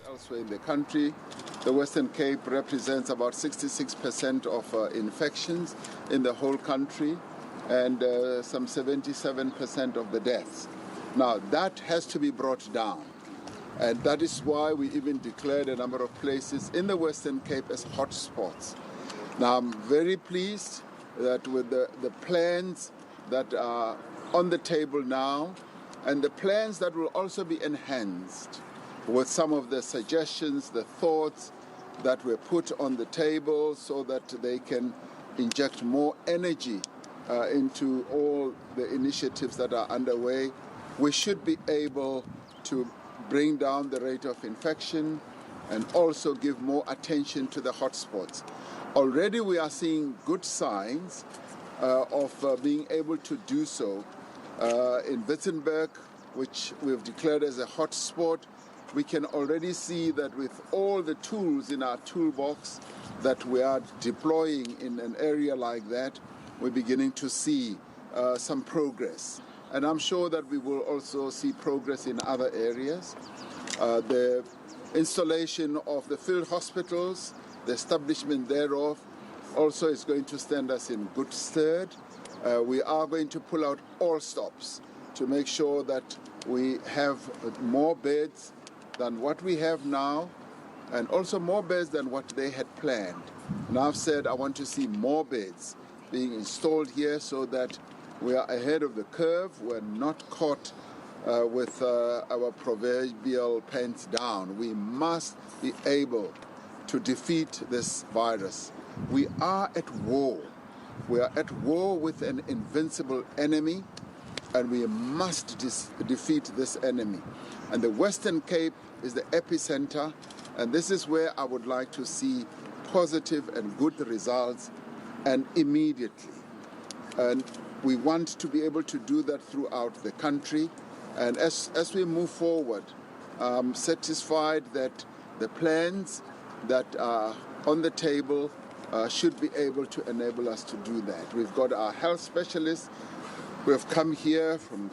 elsewhere in the country. The Western Cape represents about 66% of infections in the whole country and some 77% of the deaths. Now, that has to be brought down. And that is why we even declared a number of places in the Western Cape as hotspots. Now, I'm very pleased that with the plans that are on the table now, and the plans that will also be enhanced with some of the suggestions, the thoughts that were put on the table so that they can inject more energy into all the initiatives that are underway, we should be able to bring down the rate of infection and also give more attention to the hotspots. Already we are seeing good signs of being able to do so. In Witzenberg, which we've declared as a hotspot, we can already see that with all the tools in our toolbox that we are deploying in an area like that, we're beginning to see some progress. And I'm sure that we will also see progress in other areas. The installation of the field hospitals, the establishment thereof, also is going to stand us in good stead. We are going to pull out all stops to make sure that we have more beds than what we have now, and also more beds than what they had planned. And I've said I want to see more beds being installed here so that we are ahead of the curve. We're not caught with our proverbial pants down. We must be able to defeat this virus. We are at war. We are at war with an invincible enemy, and we must defeat this enemy. And the Western Cape is the epicenter, and this is where I would like to see positive and good results, and immediately. And we want to be able to do that throughout the country. And as we move forward, I'm satisfied that the plans that are on the table should be able to enable us to do that. We've got our health specialists who have come here from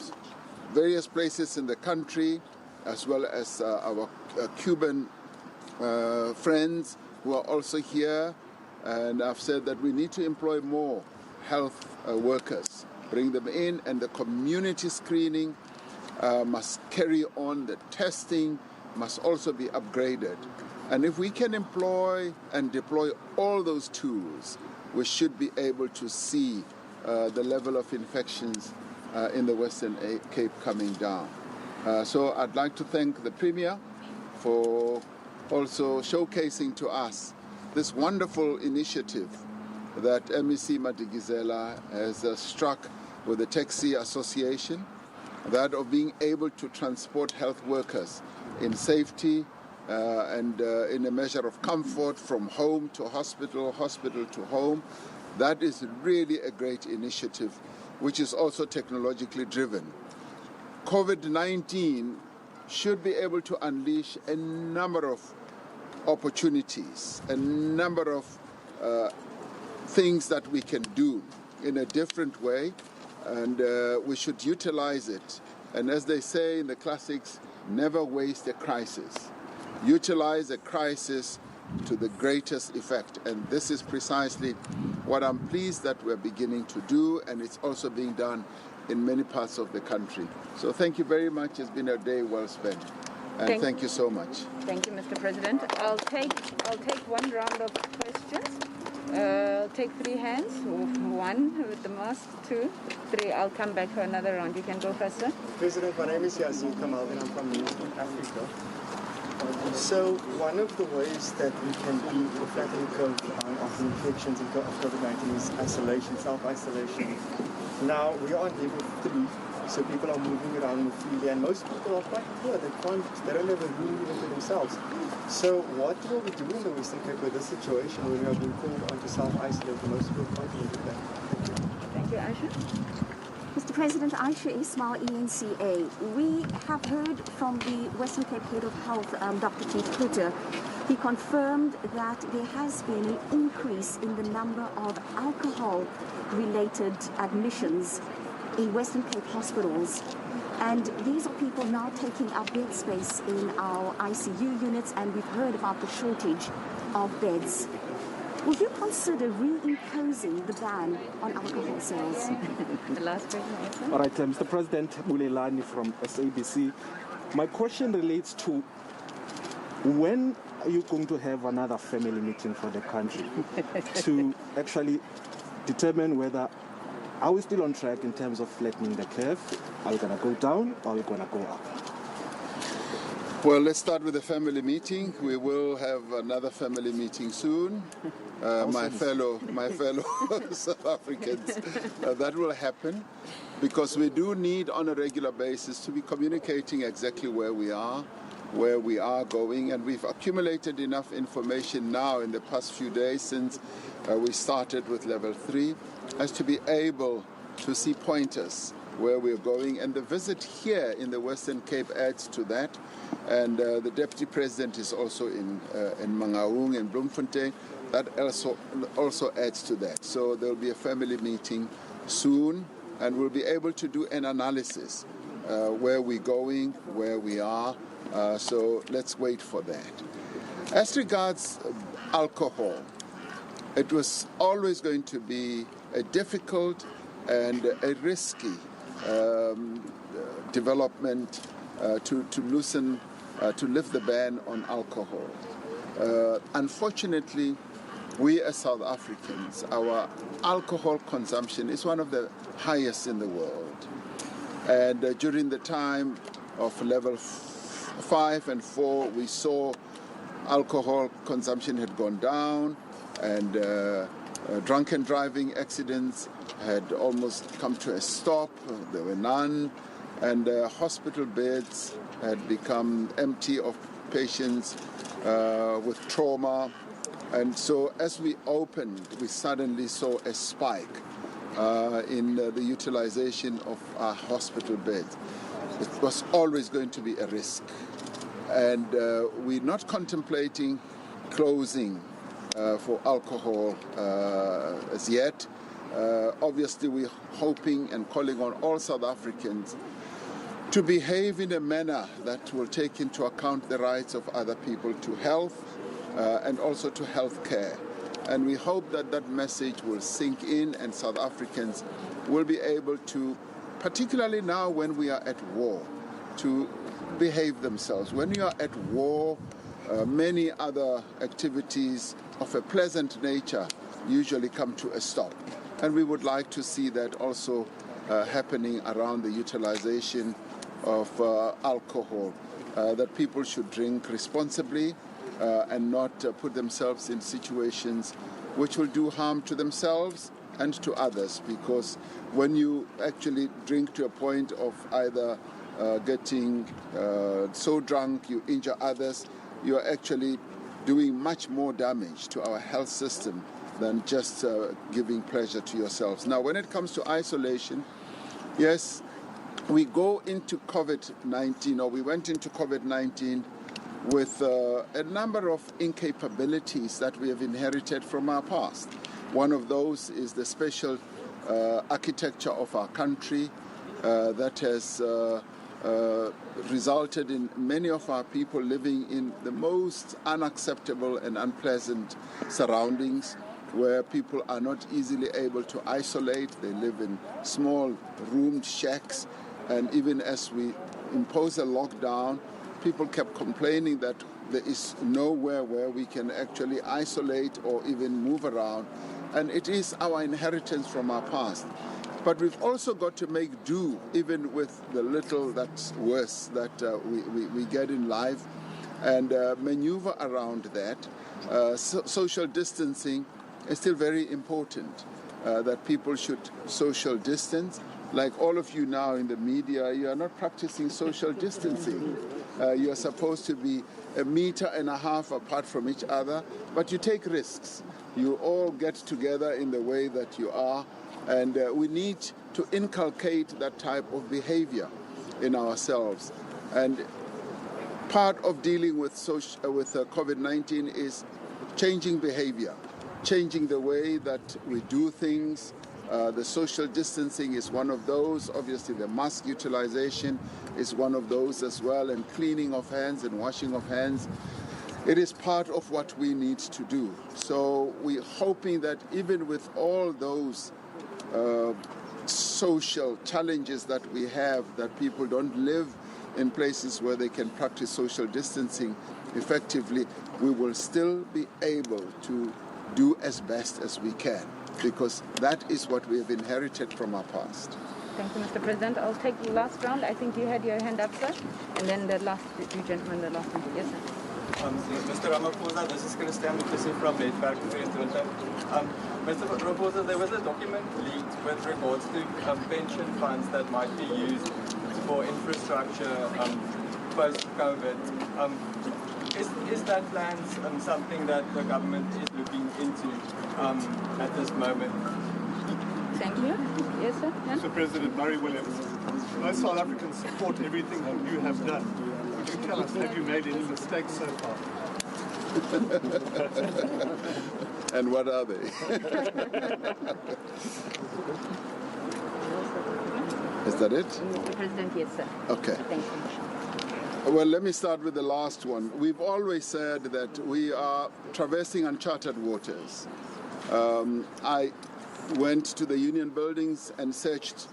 various places in the country, as well as our Cuban friends who are also here. And I've said that we need to employ more health workers, bring them in, and the community screening must carry on. The testing must also be upgraded. And if we can employ and deploy all those tools, we should be able to see the level of infections in the Western Cape coming down. So I'd like to thank the Premier for also showcasing to us this wonderful initiative that MEC Madikizela has struck with the Taxi Association, that of being able to transport health workers in safety and in a measure of comfort from home to hospital, hospital to home. That is really a great initiative, which is also technologically driven. COVID-19 should be able to unleash a number of opportunities, a number of things that we can do in a different way, and we should utilize it. And as they say in the classics, never waste a crisis. Utilize a crisis to the greatest effect. And this is precisely what I'm pleased that we're beginning to do, and it's also being done in many parts of the country. So thank you very much. It's been a day well spent. And thank you so much. Thank you, Mr. President. I'll take one round of questions. Take 3 hands. 1 with the mask, 2, 3. I'll come back for another round. You can go first, sir. President, my name is Yazid Kamal and I'm from Northern Africa. So one of the ways that we can beat the flattening curve of infections of COVID-19 is isolation, self-isolation. Now we are on level 3, so people are moving around more freely, and most people are quite poor. They don't have a room even to themselves. So what will we do in the Western Cape with this situation when we are being called on to self-isolate? The most people can't do that. Thank you, Aisha. Mr. President, Aisha Ismail, ENCA. We have heard from the Western Cape Head of Health, Dr. Keith Putter. He confirmed that there has been an increase in the number of alcohol-related admissions in Western Cape hospitals. And these are people now taking up bed space in our ICU units, and we've heard about the shortage of beds. Would you consider reimposing the ban on alcohol sales? The last question also. All right, Mr. President, Bulelani from SABC. My question relates to when are you going to have another family meeting for the country to actually determine whether are we still on track in terms of flattening the curve? Are we going to go down or are we going to go up? Well, let's start with the family meeting. We will have another family meeting soon. My fellow South Africans, that will happen because we do need on a regular basis to be communicating exactly where we are going, and we've accumulated enough information now in the past few days since we started with level 3 as to be able to see pointers where we're going, and the visit here in the Western Cape adds to that, and the Deputy President is also in Mangaung and Bloemfontein. That also adds to that. So there'll be a family meeting soon, and we'll be able to do an analysis where we're going, where we are. So let's wait for that. As regards alcohol, it was always going to be a difficult and a risky development to lift the ban on alcohol. Unfortunately, we as South Africans, our alcohol consumption is one of the highest in the world. And during the time of level 5 and 4, we saw alcohol consumption had gone down, and drunken driving accidents had almost come to a stop. There were none, and hospital beds had become empty of patients with trauma. And so as we opened, we suddenly saw a spike in the utilization of our hospital beds. It was always going to be a risk. And we're not contemplating closing for alcohol as yet. Obviously, we're hoping and calling on all South Africans to behave in a manner that will take into account the rights of other people to health and also to health care. And we hope that that message will sink in and South Africans will be able to, particularly now when we are at war, to behave themselves. When you are at war, many other activities of a pleasant nature usually come to a stop. And we would like to see that also happening around the utilization of alcohol, that people should drink responsibly and not put themselves in situations which will do harm to themselves and to others, because when you actually drink to a point of either getting so drunk you injure others, you are actually doing much more damage to our health system than just giving pleasure to yourselves. Now, when it comes to isolation, yes, we go into COVID-19, or we went into COVID-19 with a number of incapabilities that we have inherited from our past. One of those is the special architecture of our country that has resulted in many of our people living in the most unacceptable and unpleasant surroundings, where people are not easily able to isolate. They live in small roomed shacks, and even as we impose a lockdown, people kept complaining that there is nowhere where we can actually isolate or even move around, and it is our inheritance from our past. But we've also got to make do even with the little that's worse that we get in life, and maneuver around that. Social distancing is still very important, that people should social distance. Like all of you now in the media, you are not practicing social distancing. You are supposed to be 1.5 meters apart from each other, but you take risks. You all get together in the way that you are, and we need to inculcate that type of behavior in ourselves. And part of dealing with COVID-19 is changing behavior, changing the way that we do things, The social distancing is one of those. Obviously, the mask utilization is one of those as well, and cleaning of hands and washing of hands. It is part of what we need to do. So we're hoping that even with all those social challenges that we have, that people don't live in places where they can practice social distancing effectively, we will still be able to do as best as we can, because that is what we have inherited from our past. Thank you, Mr. President. I'll take the last round. I think you had your hand up, sir. And then the last two gentlemen, the last one. Yes, sir. Mr. Ramaphosa, this is Christian Mukisi from Netwerk Vereniging. Mr. Ramaphosa, there was a document leaked with regards to pension funds that might be used for infrastructure post-COVID. Is that plan something that the government is looking into at this moment? Thank you. Yes, sir. Yeah. Mr. President, Murray Williams, most South Africans support everything that you have done. Could you tell us, have you made any mistakes so far? And what are they? Is that it? Mr. President, yes, sir. Okay. Thank you. Well, let me start with the last one. We've always said that we are traversing uncharted waters. I went to the union buildings and searched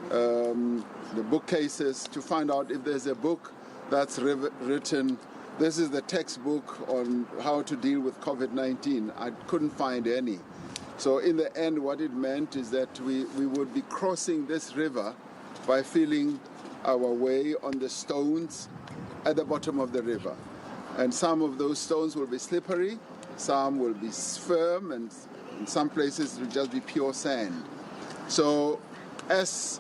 the bookcases to find out if there's a book that's written, this is the textbook on how to deal with COVID-19. I couldn't find any. So in the end, what it meant is that we would be crossing this river by feeling our way on the stones at the bottom of the river. And some of those stones will be slippery, some will be firm, and in some places it will just be pure sand. So as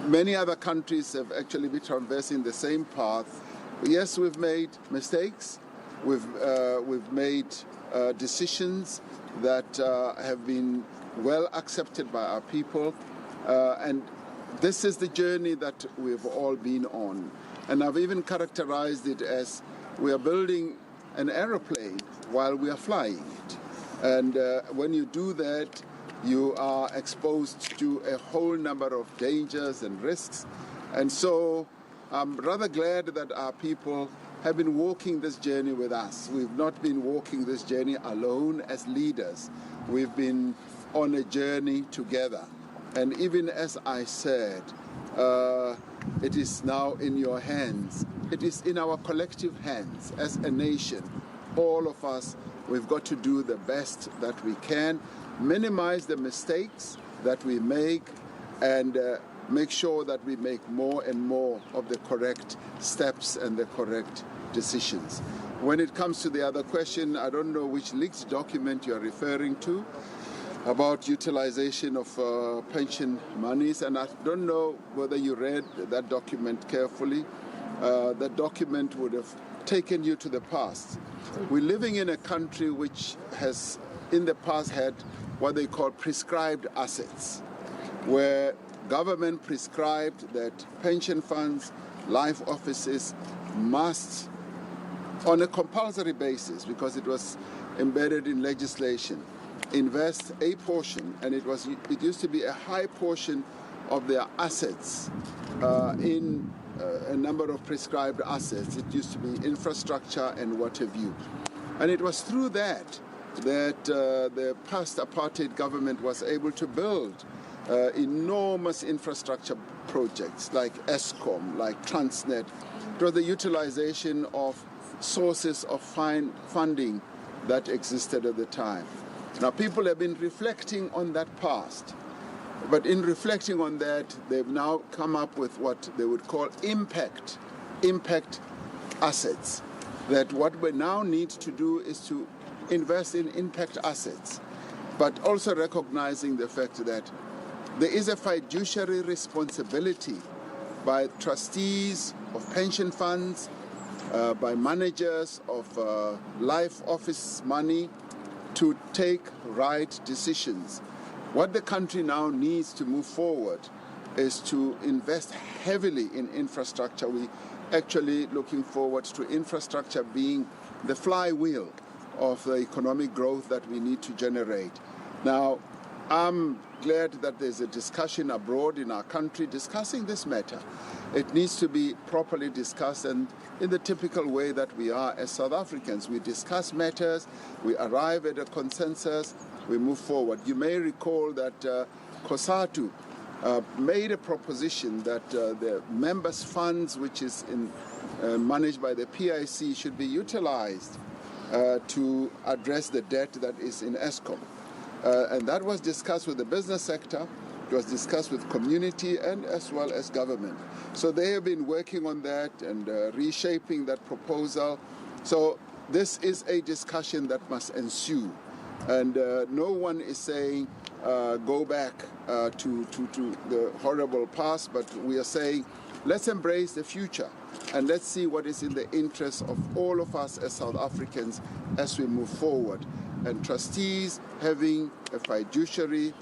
many other countries have actually been traversing the same path, yes, we've made mistakes, we've made decisions that have been well accepted by our people, and this is the journey that we've all been on. And I've even characterized it as we are building an aeroplane while we are flying it. And when you do that, you are exposed to a whole number of dangers and risks. And so I'm rather glad that our people have been walking this journey with us. We've not been walking this journey alone as leaders. We've been on a journey together. And even as I said, it is now in your hands. It is in our collective hands as a nation. All of us, we've got to do the best that we can, minimize the mistakes that we make, and make sure that we make more and more of the correct steps and the correct decisions. When it comes to the other question, I don't know which leaked document you're referring to about utilization of pension monies, and I don't know whether you read that document carefully. That document would have taken you to the past. We're living in a country which has in the past had what they call prescribed assets, where government prescribed that pension funds, life offices must, on a compulsory basis, because it was embedded in legislation, invest a portion, and it used to be a high portion of their assets in a number of prescribed assets. It used to be infrastructure and what have you. And it was through that the past apartheid government was able to build enormous infrastructure projects like Eskom, like Transnet. It was the utilization of sources of funding that existed at the time. Now, people have been reflecting on that past, but in reflecting on that, they've now come up with what they would call impact assets. That what we now need to do is to invest in impact assets, but also recognizing the fact that there is a fiduciary responsibility by trustees of pension funds, by managers of life office money, to take right decisions. What the country now needs to move forward is to invest heavily in infrastructure. We actually looking forward to infrastructure being the flywheel of the economic growth that we need to generate. Now, I'm glad that there's a discussion abroad in our country discussing this matter. It needs to be properly discussed, and in the typical way that we are as South Africans. We discuss matters, we arrive at a consensus, we move forward. You may recall that COSATU made a proposition that the members' funds, which is managed by the PIC, should be utilized to address the debt that is in Eskom. And that was discussed with the business sector, it was discussed with community and as well as government. So they have been working on that and reshaping that proposal. So this is a discussion that must ensue. And no one is saying go back to the horrible past, but we are saying let's embrace the future and let's see what is in the interest of all of us as South Africans as we move forward. And trustees having a fiduciary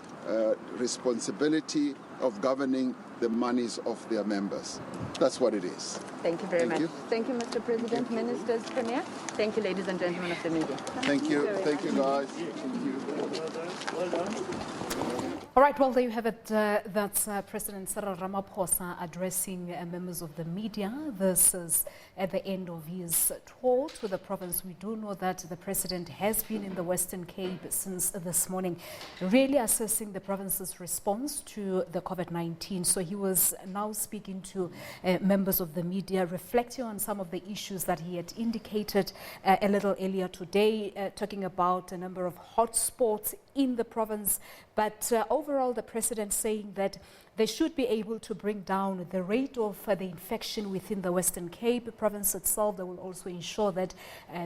responsibility of governing the monies of their members. That's what it is. Thank you very much. Thank you, Mr. President, Ministers, Premier. Thank you, ladies and gentlemen of the media. Thank you. Thank you, guys. Thank you. Well done. All right, well, there you have it. That's President Cyril Ramaphosa addressing members of the media. This is at the end of his tour to the province. We do know that the president has been in the Western Cape since this morning, really assessing the province's response to the COVID-19. So he was now speaking to members of the media, reflecting on some of the issues that he had indicated a little earlier today, talking about a number of hotspots in the province, but overall the president saying that they should be able to bring down the rate of the infection within the Western Cape province itself. They will also ensure that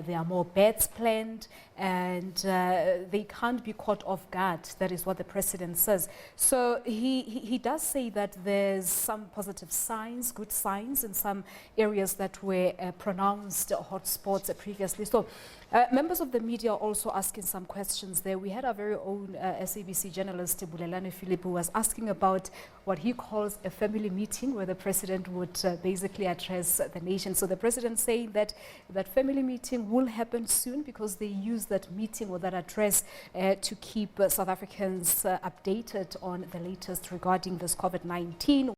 there are more beds planned and they can't be caught off guard. That is what the president says. So he does say that there's some positive signs, good signs in some areas that were pronounced hotspots previously. So members of the media are also asking some questions there. We had our very own SABC journalist, Bulelani Phillip, who was asking about what he calls a family meeting where the president would basically address the nation. So the president saying that that family meeting will happen soon because they use that meeting or that address to keep South Africans updated on the latest regarding this COVID-19.